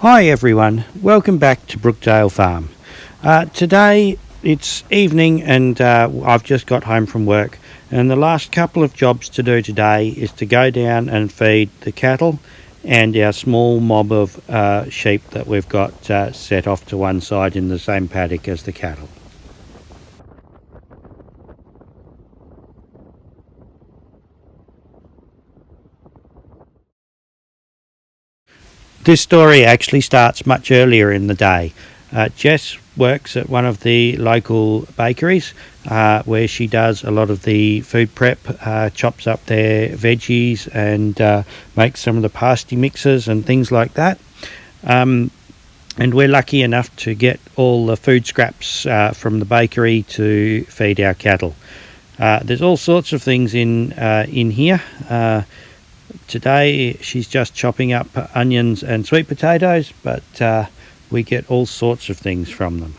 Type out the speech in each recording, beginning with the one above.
Hi everyone, welcome back to Brookdale Farm. Today it's evening and I've just got home from work, and the last couple of jobs to do today is to go down and feed the cattle and our small mob of sheep that we've got set off to one side in the same paddock as the cattle. This story actually starts much earlier in the day. Jess works at one of the local bakeries where she does a lot of the food prep, chops up their veggies and makes some of the pasty mixes and things like that. And we're lucky enough to get all the food scraps from the bakery to feed our cattle. There's all sorts of things in here. Today she's just chopping up onions and sweet potatoes, but we get all sorts of things from them.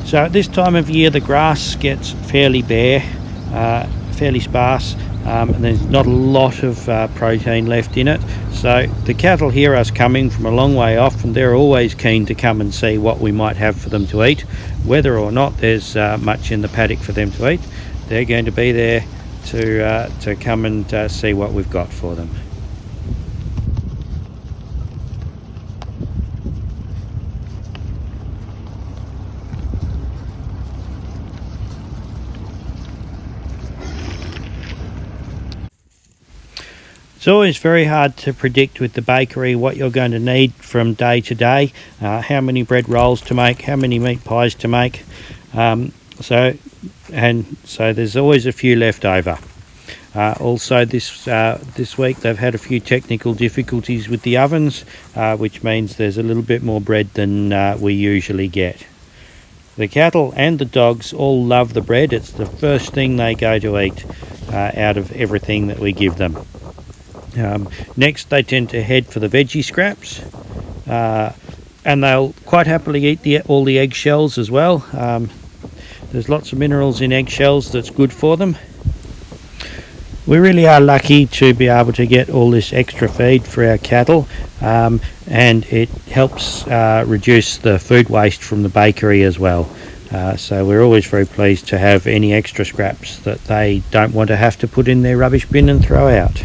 So at this time of year the grass gets fairly bare, fairly sparse, and there's not a lot of protein left in it. So the cattle hear us coming from a long way off, and they're always keen to come and see what we might have for them to eat. Whether or not there's much in the paddock for them to eat, they're going to be there to come and see what we've got for them. It's always very hard to predict with the bakery what you're going to need from day to day, how many bread rolls to make, how many meat pies to make. So there's always a few left over. Also this week they've had a few technical difficulties with the ovens, which means there's a little bit more bread than we usually get. The cattle and the dogs all love the bread. It's the first thing they go to eat out of everything that we give them. Next they tend to head for the veggie scraps, and they'll quite happily eat all the eggshells as well. There's lots of minerals in eggshells that's good for them. We really are lucky to be able to get all this extra feed for our cattle, and it helps reduce the food waste from the bakery as well. So we're always very pleased to have any extra scraps that they don't want to have to put in their rubbish bin and throw out.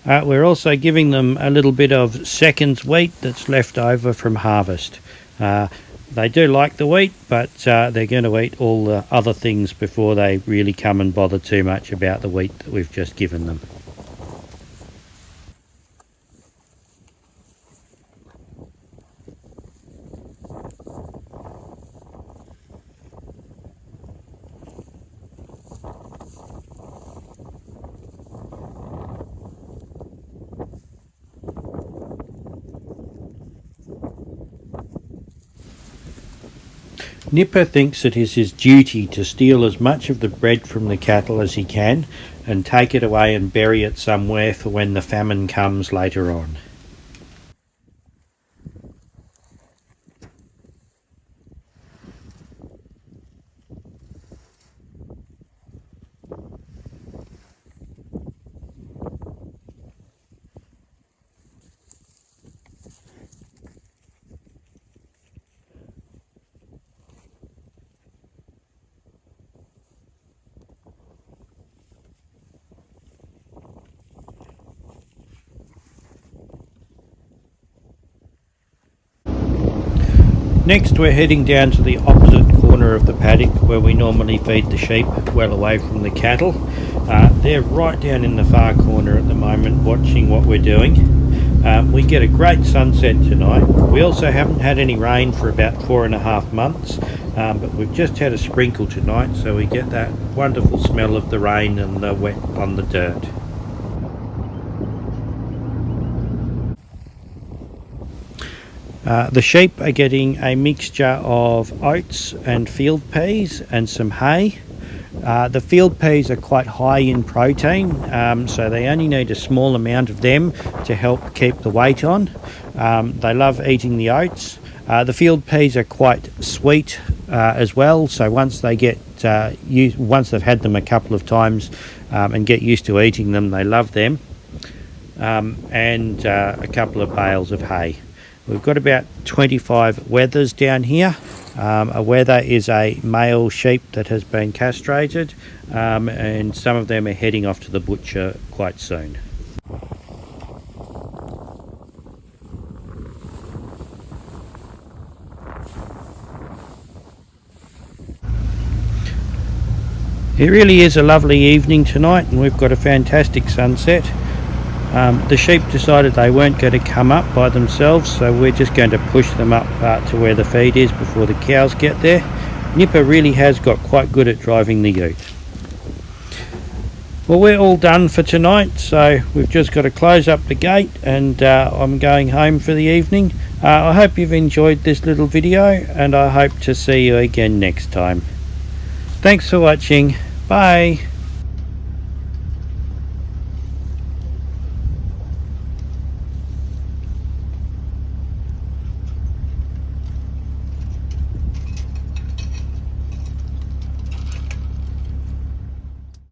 We're also giving them a little bit of seconds wheat that's left over from harvest. They do like the wheat, but they're going to eat all the other things before they really come and bother too much about the wheat that we've just given them. Nipper thinks it is his duty to steal as much of the bread from the cattle as he can and take it away and bury it somewhere for when the famine comes later on. Next we're heading down to the opposite corner of the paddock where we normally feed the sheep, well away from the cattle. They're right down in the far corner at the moment watching what we're doing. We get a great sunset tonight. We also haven't had any rain for about 4.5 months, but we've just had a sprinkle tonight, so we get that wonderful smell of the rain and the wet on the dirt. The sheep are getting a mixture of oats and field peas and some hay. The field peas are quite high in protein, so they only need a small amount of them to help keep the weight on. They love eating the oats. The field peas are quite sweet as well, so once they get once they've had them a couple of times and get used to eating them, they love them. And a couple of bales of hay. We've got about 25 wethers down here. A wether is a male sheep that has been castrated, and some of them are heading off to the butcher quite soon. It really is a lovely evening tonight, and we've got a fantastic sunset. The sheep decided they weren't going to come up by themselves, so we're just going to push them up to where the feed is before the cows get there. Nipper really has got quite good at driving the ute. Well, we're all done for tonight, so we've just got to close up the gate, and I'm going home for the evening. I hope you've enjoyed this little video, and I hope to see you again next time. Thanks for watching. Bye.